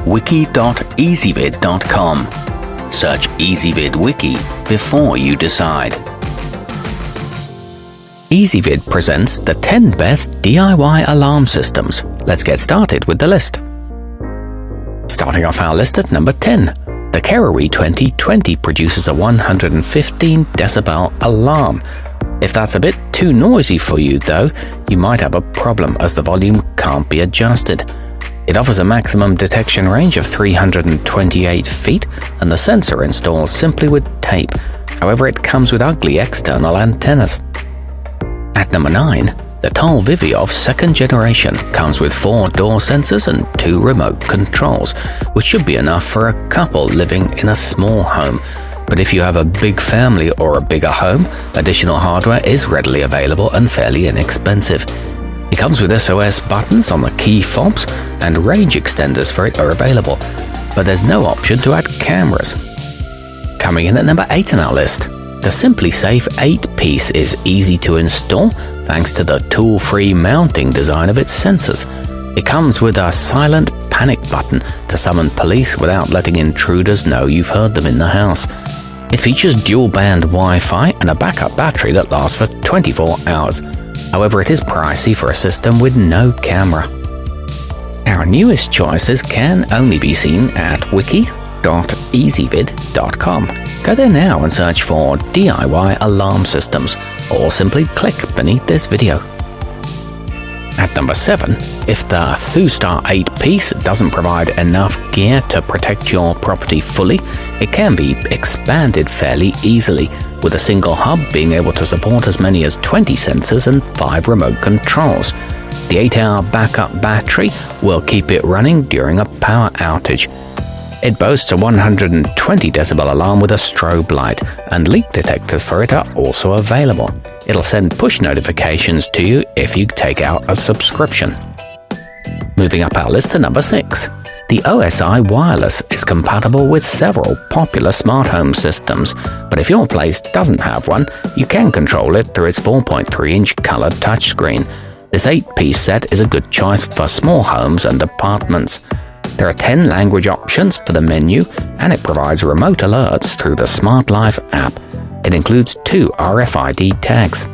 wiki.ezvid.com. Search Ezvid Wiki before you decide. Ezvid presents the 10 best DIY alarm systems. Let's get started with the list. Starting off our list at number 10, the Kerui 2020 produces a 115 decibel alarm. If that's a bit too noisy for you though, you might have a problem as the volume can't be adjusted. It offers a maximum detection range of 328 feet and the sensor installs simply with tape. However, it comes with ugly external antennas. At number 9, the tolviviov second generation comes with 4 door sensors and 2 remote controls, which should be enough for a couple living in a small home. But if you have a big family or a bigger home, additional hardware is readily available and fairly inexpensive. It comes with SOS buttons on the key fobs and range extenders for it are available, but there's no option to add cameras. Coming in at number 8 on our list, the simplisafe 8-piece is easy to install thanks to the tool-free mounting design of its sensors. It comes with a silent panic button to summon police without letting intruders know you've heard them in the house. It features dual-band Wi-Fi and a backup battery that lasts for 24 hours. However, it is pricey for a system with no camera. Our newest choices can only be seen at wiki.ezvid.com. Go there now and search for DIY alarm systems, or simply click beneath this video. At number 7, if the thustar 8-piece doesn't provide enough gear to protect your property fully, it can be expanded fairly easily, with a single hub being able to support as many as 20 sensors and 5 remote controls. The 8-hour backup battery will keep it running during a power outage. It boasts a 120 decibel alarm with a strobe light, and leak detectors for it are also available. It'll send push notifications to you if you take out a subscription. Moving up our list to number 6. The OSI Wireless is compatible with several popular smart home systems, but if your place doesn't have one, you can control it through its 4.3-inch color touchscreen. This 8-piece set is a good choice for small homes and apartments. There are 10 language options for the menu, and it provides remote alerts through the Smart Life app. It includes 2 RFID tags.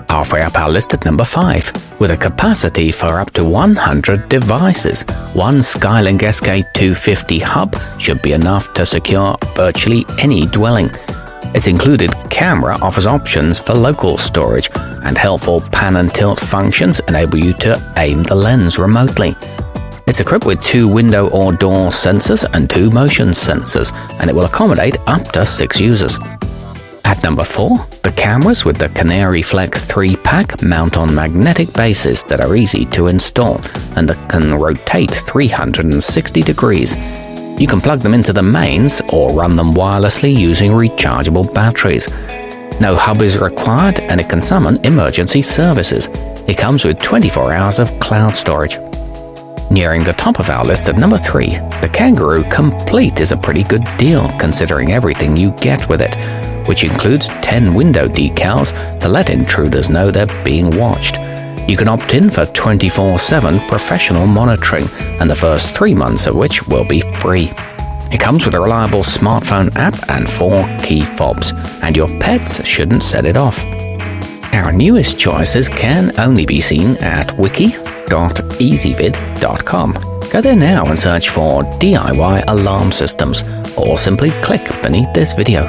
Halfway up our list at number 5, with a capacity for up to 100 devices, one Skylink SK250 hub should be enough to secure virtually any dwelling. Its included camera offers options for local storage, and helpful pan and tilt functions enable you to aim the lens remotely. It's equipped with 2 window or door sensors and 2 motion sensors, and it will accommodate up to 6 users. At number 4, the cameras with the Canary Flex 3-pack mount on magnetic bases that are easy to install and that can rotate 360 degrees. You can plug them into the mains or run them wirelessly using rechargeable batteries. No hub is required and it can summon emergency services. It comes with 24 hours of cloud storage. Nearing the top of our list at number 3, the Kangaroo Complete is a pretty good deal considering everything you get with it, which includes 10 window decals to let intruders know they're being watched. You can opt in for 24/7 professional monitoring, and the first 3 months of which will be free. It comes with a reliable smartphone app and 4 key fobs, and your pets shouldn't set it off. Our newest choices can only be seen at wiki.ezvid.com. Go there now and search for DIY alarm systems, or simply click beneath this video.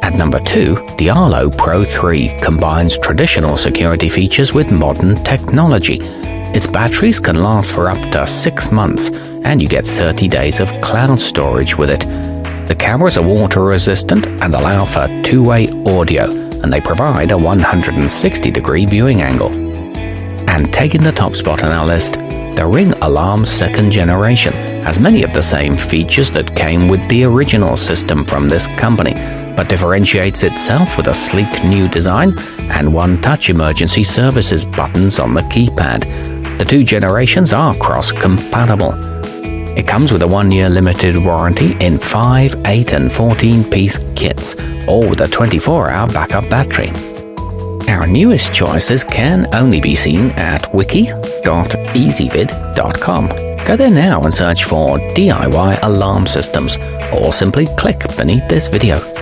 At number 2, the Arlo Pro 3 combines traditional security features with modern technology. Its batteries can last for up to 6 months, and you get 30 days of cloud storage with it. The cameras are water resistant and allow for 2-way audio, and they provide a 160-degree viewing angle. And taking the top spot on our list, the Ring Alarm 2nd Generation has many of the same features that came with the original system from this company, but differentiates itself with a sleek new design and one-touch emergency services buttons on the keypad. The 2 generations are cross-compatible. It comes with a 1-year limited warranty in 5, 8 and 14-piece kits, all with a 24-hour backup battery. Our newest choices can only be seen at wiki.ezvid.com. Go there now and search for DIY alarm systems, or simply click beneath this video.